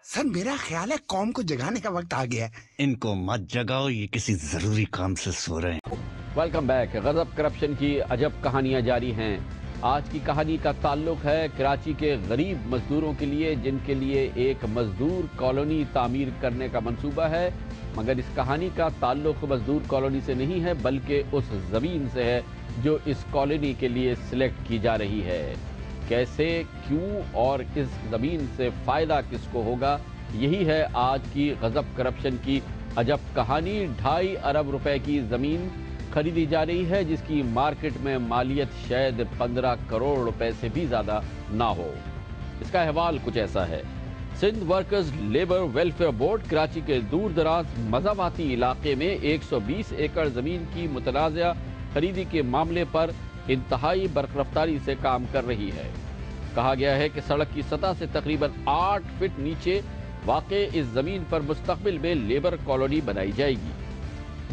Sir मेरा ख्याल है कौम को जगाने का वक्त आ गया है। इनको मत जगाओ, ये किसी जरूरी काम से सो रहे हैं। Welcome back. गजब करप्शन की अजब कहानियां जारी हैं। आज की कहानी का ताल्लुक है कराची के गरीब मजदूरों के लिए, जिनके लिए एक मजदूर कॉलोनी तामीर करने का मंसूबा है। मगर इस कहानी का ताल्लुक मजदूर कॉलोनी से नहीं है, बल्कि उस ज़मीन से है जो इस कॉलोनी के लिए सिलेक्ट की जा रही है। कैसे, क्यों और इस ज़मीन से फ़ायदा किसको होगा, यही है आज की गजब करप्शन की अजब कहानी। 2.5 अरब रुपए की ज़मीन खरीदी जा रही है, जिसकी मार्केट में मालियत शायद 15 करोड़ रुपए से भी ज़्यादा ना हो। इसका अहवाल कुछ ऐसा है। Sindh workers labour welfare board Karachi के दूर दराज मज़ावाती इलाके में 120 एकड़ ज़मीन की मुतनाज़ा खरीदी के मामले पर इंतहाई बरखरफ्तारी से काम कर रही है। कहा गया है कि सड़क की सतह से तकरीबन 8 फीट नीचे वाक़े इस ज़मीन पर मुस्तक़बिल में लेबर कॉलोनी बनाई जाएगी।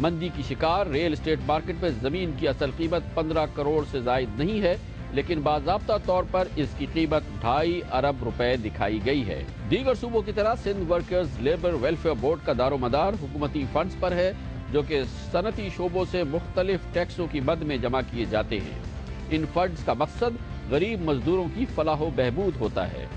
मंदी की शिकार रियल एस्टेट मार्केट में ज़मीन की असल कीमत 15 करोड़ से ज़ायद नहीं है, लेकिन बाज़ाब्ता तौर पर इसकी कीमत 2.5 अरब रुपए दिखाई गई है। दीगर सूबों की तरह Sindh workers labour welfare board का दारोमदार हुकूमती फंड्स पर है, जो कि सनती शोबों से मुख्तलिफ टैक्सों की मद में जमा किए जाते हैं। इन फंड्स का मकसद गरीब मजदूरों की फलाह व बहबूद होता है।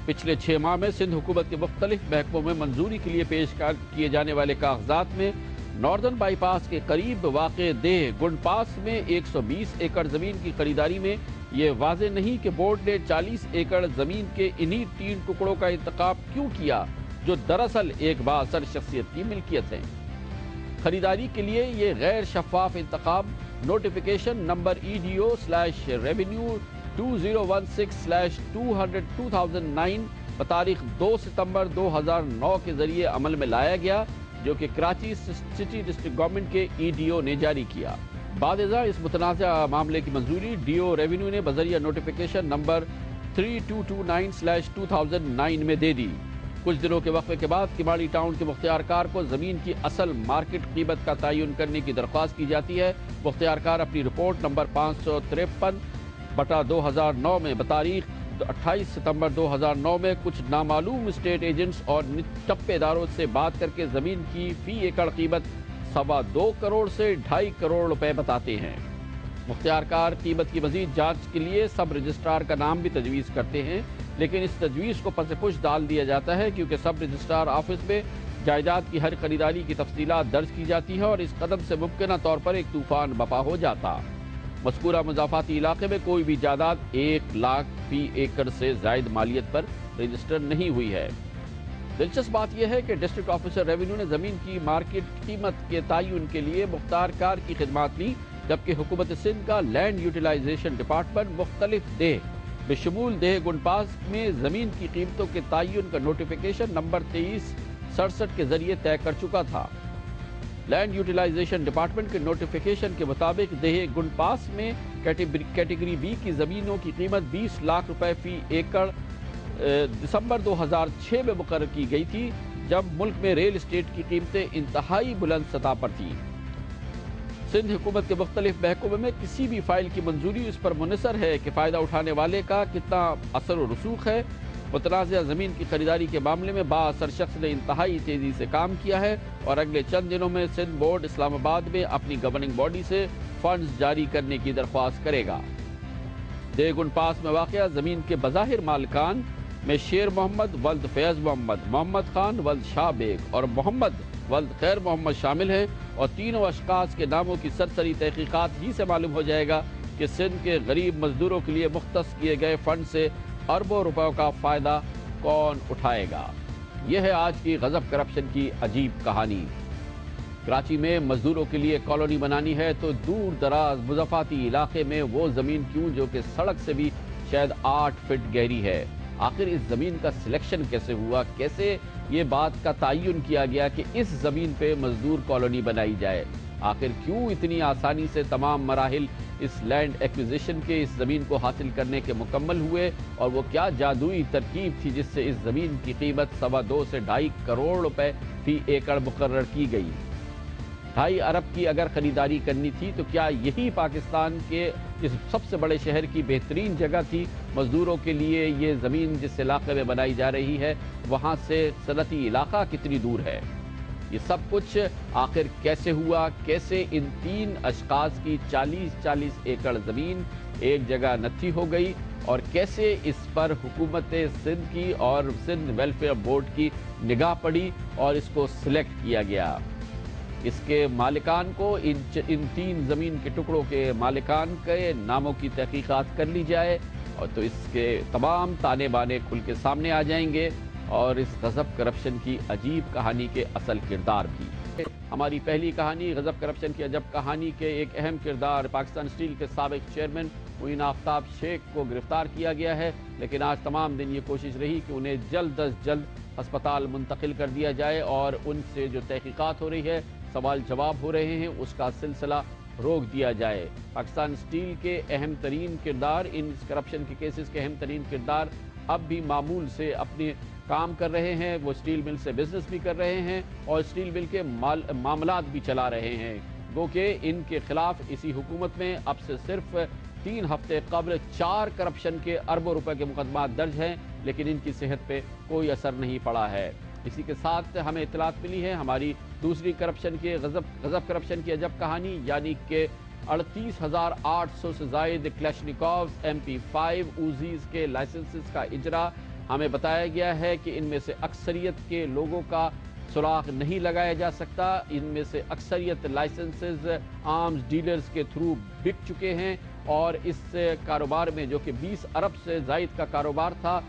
पिछले 6 माह में सिंध हुकूमत के मुख्तलिफ महकमों में मंजूरी के लिए पेश किए जाने वाले कागजात में नॉर्दर्न बाईपास के करीब वाक़े देह गुंड पास में 120 एकड़ ज़मीन की खरीदारी में ये वाज़े नहीं कि बोर्ड ने 40 एकड़ ज़मीन के इन्हीं 3 टुकड़ों का इंतखाब क्यों किया, जो दरअसल एक बाअसर शख्सियत की मिल्कियत है। खरीदारी के लिए ये गैर शफाफ इंतखाब नोटिफिकेशन नंबर EDO/Revenue 2016/2009 बतारीख 2 सितंबर 2009 के जरिए अमल में लाया गया, जो कि कराची सिटी डिस्ट्रिक्ट गवर्नमेंट के EDO ने जारी किया। बादजा इस मुतनाज़ा मामले की मंजूरी DO रेवेन्यू ने बजरिया नोटिफिकेशन नंबर 3229/2009 में दे दी। कुछ दिनों के वक्फे के बाद किमाड़ी टाउन के मुख्तियारकार को ज़मीन की असल मार्केट कीमत का तयन करने की दरख्वास्त की जाती है। मुख्तियारकार अपनी रिपोर्ट नंबर 553/2009 में बतारीख 28 सितंबर 2009 में कुछ नामालूम स्टेट एजेंट्स और टप्पेदारों से बात करके ज़मीन की फी एकड़ कीमत 2.25 करोड़ से 2.5 करोड़ रुपए बताते हैं। मुख्तियारकार कीमत की मजीद जांच के लिए सब रजिस्ट्रार का नाम भी तजवीज़ करते हैं, लेकिन इस तजवीज़ को पस डाल दिया जाता है, क्योंकि सब रजिस्ट्रार ऑफिस में जायदाद की हर खरीदारी की तफसीलात दर्ज की जाती है और इस कदम से मुमकिन तौर पर एक तूफान बपा हो जाता। मज़कूरा मुज़ाफ़ाती इलाके में कोई भी जायदाद 1 लाख फी एकड़ से ज़ायद मालियत पर रजिस्टर नहीं हुई है। दिलचस्प बात यह है कि डिस्ट्रिक्ट ऑफिसर रेवेन्यू ने ज़मीन की मार्केट कीमत के तयन के लिए मुख्तारकार की खिदमात ली, जबकि हुकूमत सिंध का लैंड यूटिलाइजेशन डिपार्टमेंट मुख्तलिफ देह बेशमूल देह गुंडपास में ज़मीन की कीमतों के तयन का नोटिफिकेशन नंबर 2367 के जरिए तय कर चुका था। लैंड यूटिलाइजेशन डिपार्टमेंट के नोटिफिकेशन के मुताबिक देह गुंडपास में कैटेगरी बी की ज़मीनों की कीमत 20 लाख रुपए फी एकड़ दिसंबर 2006 में मुकर्रर की गई थी, जब मुल्क में रियल एस्टेट की कीमतें इंतहाई बुलंद सतह पर थीं। सिंध हुकूमत के मुख्तलिफ महकमों में किसी भी फाइल की मंजूरी इस पर मुनसर है कि फ़ायदा उठाने वाले का कितना असर व रसूख है। मुतनाज़ा ज़मीन की खरीदारी के मामले में बाअसर शख्स ने इंतहाई तेज़ी से काम किया है और अगले चंद दिनों में सिंध बोर्ड इस्लामाबाद में अपनी गवर्निंग बॉडी से फंड्स जारी करने की दरख्वास्त करेगा। देगुन पास में वाक़या ज़मीन के बज़ाहिर मालिकान में शेर मोहम्मद वल्द फैज़ मोहम्मद, मोहम्मद खान वल्द शाह बेग और मोहम्मद वल्द खैर मोहम्मद शामिल हैं, और तीनों अशखास के नामों की सरसरी तहकीकात ही से मालूम हो जाएगा कि सिंध के गरीब मजदूरों के लिए मुख्तस किए गए फंड से अरबों रुपयों का फ़ायदा कौन उठाएगा। यह है आज की गजब करप्शन की अजीब कहानी। कराची में मजदूरों के लिए कॉलोनी बनानी है तो दूर दराज मुज़ाफ़ाती इलाके में वो ज़मीन क्यों, जो कि सड़क से भी शायद 8 फीट गहरी है। आखिर इस ज़मीन का सिलेक्शन कैसे हुआ, कैसे ये बात का तयन किया गया कि इस ज़मीन पे मजदूर कॉलोनी बनाई जाए। आखिर क्यों इतनी आसानी से तमाम मराहिल इस लैंड एक्विजिशन के इस ज़मीन को हासिल करने के मुकम्मल हुए, और वो क्या जादुई तरकीब थी जिससे इस ज़मीन की कीमत 2.25 से 2.5 करोड़ रुपए फी एकड़ मुकर्रर की गई। 2.5 अरब की अगर खरीदारी करनी थी तो क्या यही पाकिस्तान के इस सबसे बड़े शहर की बेहतरीन जगह थी? मजदूरों के लिए ये ज़मीन जिस इलाके में बनाई जा रही है वहाँ से सनती इलाका कितनी दूर है? ये सब कुछ आखिर कैसे हुआ? कैसे इन 3 अशखास की 40-40 एकड़ ज़मीन एक जगह नत्थी हो गई और कैसे इस पर हुकूमत सिंध की और सिंध वेलफेयर बोर्ड की निगाह पड़ी और इसको सिलेक्ट किया गया? इसके मालिकान को इन 3 ज़मीन के टुकड़ों के मालिकान के नामों की तहकीकात कर ली जाए और तो इसके तमाम ताने बाने खुल के सामने आ जाएंगे और इस गजब करप्शन की अजीब कहानी के असल किरदार भी। हमारी पहली कहानी गजब करप्शन की अजब कहानी के एक अहम किरदार पाकिस्तान स्टील के साबिक चेयरमैन मोइन आफ्ताब शेख को गिरफ्तार किया गया है, लेकिन आज तमाम दिन ये कोशिश रही कि उन्हें जल्द अज जल्द अस्पताल मुंतकिल कर दिया जाए और उनसे जो तहकीकात हो रही है, सवाल जवाब हो रहे हैं, उसका सिलसिला रोक दिया जाए। पाकिस्तान स्टील के अहम तरीन किरदार, इन करप्शन के केसेस के अहम तरीन किरदार अब भी मामूल से अपने काम कर रहे हैं। वो स्टील मिल से बिजनेस भी कर रहे हैं और स्टील मिल के मामलात भी चला रहे हैं। गो कि इनके खिलाफ इसी हुकूमत में अब से सिर्फ 3 हफ्ते कबल 4 करप्शन के अरबों रुपए के मुकदमा दर्ज हैं, लेकिन इनकी सेहत पे कोई असर नहीं पड़ा है। इसी के साथ हमें इतलात मिली है हमारी दूसरी करप्शन के गजब करप्शन की अजब कहानी, यानी कि 38,800 से जायद क्लैशनिकोव्स MP5 उजीज के लाइसेंसेस का इजरा। हमें बताया गया है कि इनमें से अक्सरियत के लोगों का सुराग नहीं लगाया जा सकता। इनमें से अक्सरियत लाइसेंसेस आर्म्स डीलर्स के थ्रू बिक चुके हैं और इस कारोबार में, जो कि 20 अरब से जायद का कारोबार था,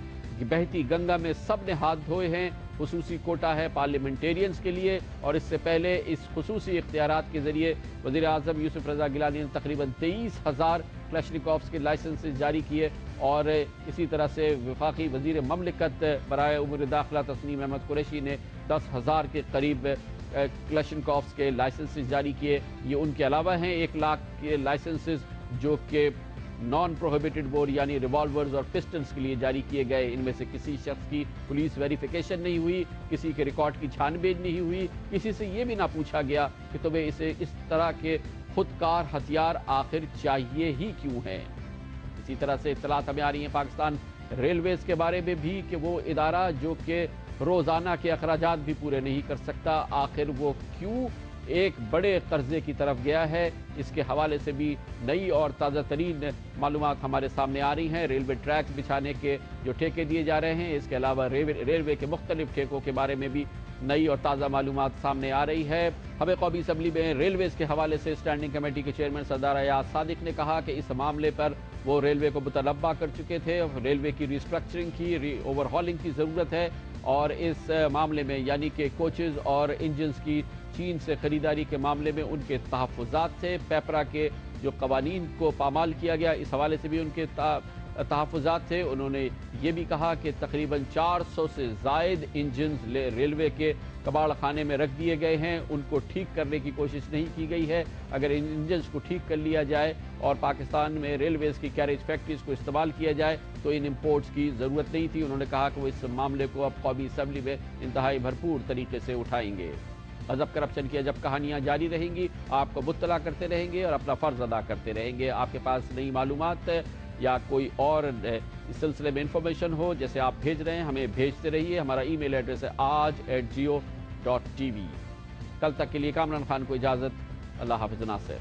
बहती गंगा में सब ने हाथ धोए हैं। खुसूसी कोटा है पार्लियामेंटेरियंस के लिए और इससे पहले इस खुसूसी इख्तियारात के जरिए वज़ीर आज़म यूसुफ रज़ा गिलानी ने तकरीबन 23,000 क्लैशनिकोव्स के लाइसेंसेस जारी किए और इसी तरह से वफाकी वज़ीर ममलिकत बराए उमूर दाखिला तस्नीम अहमद कुरैशी ने 10,000 के करीब क्लैशनिकोव्स के लाइसेंसेस जारी किए। ये उनके अलावा हैं 1 लाख के लाइसेंसेस जो कि नॉन प्रोहिबिटेड बोर यानी रिवॉल्वर्स और पिस्टल्स के लिए जारी किए गए। इनमें से किसी शख्स की पुलिस वेरिफिकेशन नहीं हुई, किसी के रिकॉर्ड की छानबीन नहीं हुई, किसी से ये भी ना पूछा गया कि तुम्हें इसे इस तरह के खुदकार हथियार आखिर चाहिए ही क्यों हैं। इसी तरह से इत्तलात हमें आ रही हैं पाकिस्तान रेलवेज के बारे में भी कि वो इदारा जो कि रोज़ाना के अखराजात भी पूरे नहीं कर सकता, आखिर वो क्यों एक बड़े कर्जे की तरफ गया है। इसके हवाले से भी नई और ताज़ा तरीन मालूमात हमारे सामने आ रही हैं। रेलवे ट्रैक्स बिछाने के जो ठेके दिए जा रहे हैं, इसके अलावा रेलवे के मुख्तलिफ ठेकों के बारे में भी नई और ताज़ा मालूमात सामने आ रही है। हमें कौमी असम्बली में रेलवेज के हवाले से स्टैंडिंग कमेटी के चेयरमैन सरदार अयाज सादिक ने कहा कि इस मामले पर वो रेलवे को मुतलब्बा कर चुके थे। रेलवे की रिस्ट्रक्चरिंग की, ओवरहॉलिंग की ज़रूरत है और इस मामले में यानी कि कोचेज़ और इंजन्स की चीन से खरीदारी के मामले में उनके तहफ़्फ़ुज़ात थे। पेपरा के जो कवानीन को पामाल किया गया, इस हवाले से भी उनके तहफ़्फ़ुज़ात थे। उन्होंने ये भी कहा कि तकरीबन 400 से ज़ायद इंजन्स रेलवे के कबाड़ खाने में रख दिए गए हैं, उनको ठीक करने की कोशिश नहीं की गई है। अगर इन इंजन्स को ठीक कर लिया जाए और पाकिस्तान में रेलवेज़ की कैरेज फैक्ट्रीज़ को इस्तेमाल किया जाए तो इन इम्पोर्ट्स की ज़रूरत नहीं थी। उन्होंने कहा कि वो इस मामले को अब कौमी असम्बली में इंतहाई भरपूर तरीके से उठाएंगे। गजब करप्शन की अजब कहानियाँ जारी रहेंगी, आपको मुत्तला करते रहेंगे और अपना फ़र्ज़ अदा करते रहेंगे। आपके पास नई मालूमात या कोई और इस सिलसिले में इंफॉर्मेशन हो जैसे आप भेज रहे हैं, हमें भेजते रहिए। हमारा ईमेल एड्रेस है aaj@geo.tv। कल तक के लिए कामरान खान को इजाज़त। अल्लाह हाफ़िज़ नासिर।